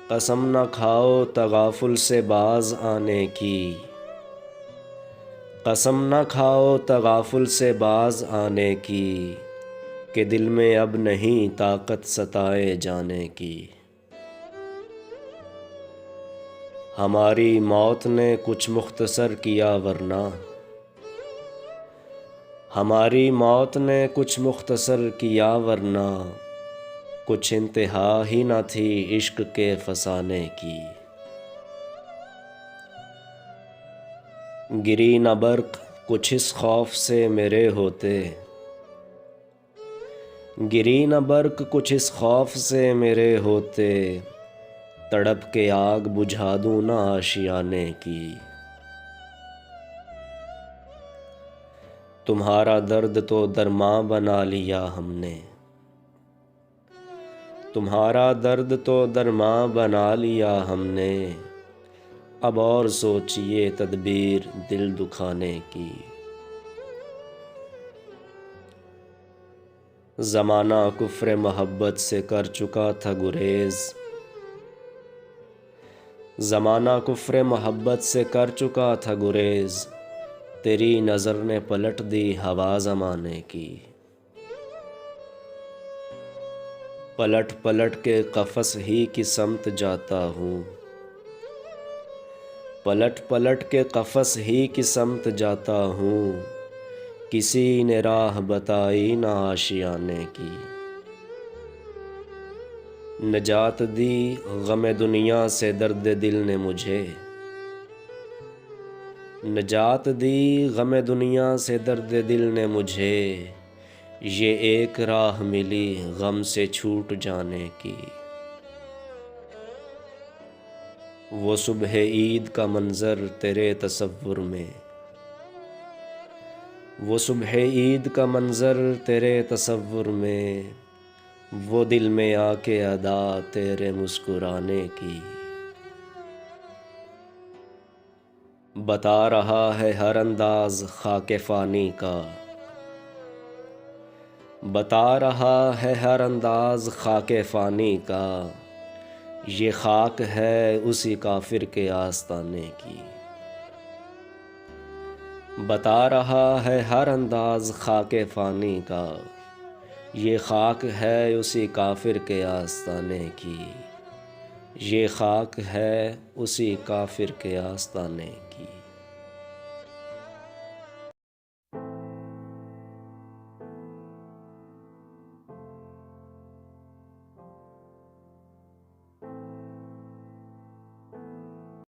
قسم نہ کھاؤ تغافل سے باز آنے کی، قسم نہ کھاؤ تغافل سے باز آنے کی، کہ دل میں اب نہیں طاقت ستائے جانے کی۔ ہماری موت نے کچھ مختصر کیا ورنہ، ہماری موت نے کچھ مختصر کیا ورنہ، کچھ انتہا ہی نہ تھی عشق کے فسانے کی۔ گری نہ برق کچھ اس خوف سے میرے ہوتے، گری نہ برق کچھ اس خوف سے میرے ہوتے، تڑپ کے آگ بجھا دوں نہ آشیانے کی۔ تمہارا درد تو درماں بنا لیا ہم نے، تمہارا درد تو درماں بنا لیا ہم نے، اب اور سوچئے تدبیر دل دکھانے کی۔ زمانہ کفر محبت سے کر چکا تھا گریز، زمانہ کفر محبت سے کر چکا تھا گریز، تیری نظر نے پلٹ دی ہوا زمانے کی۔ پلٹ پلٹ کے قفس ہی کی سمت جاتا ہوں، پلٹ پلٹ کے قفس ہی کی سمت جاتا ہوں، کسی نے راہ بتائی نہ آشیانے کی۔ نجات دی غم دنیا سے درد دل نے مجھے، نجات دی غم دنیا سے درد دل نے مجھے، یہ ایک راہ ملی غم سے چھوٹ جانے کی۔ وہ صبح عید کا منظر تیرے تصور میں، وہ صبح عید کا منظر تیرے تصور میں، وہ دل میں آ کے ادا تیرے مسکرانے کی۔ بتا رہا ہے ہر انداز خاک فانی کا، بتا رہا ہے ہر انداز خاک فانی کا، یہ خاک ہے اسی کافر کے آستانے کی۔ بتا رہا ہے ہر انداز خاک فانی کا، یہ خاک ہے اسی کافر کے آستانے کی، یہ خاک ہے اسی کافر کے آستانے کی۔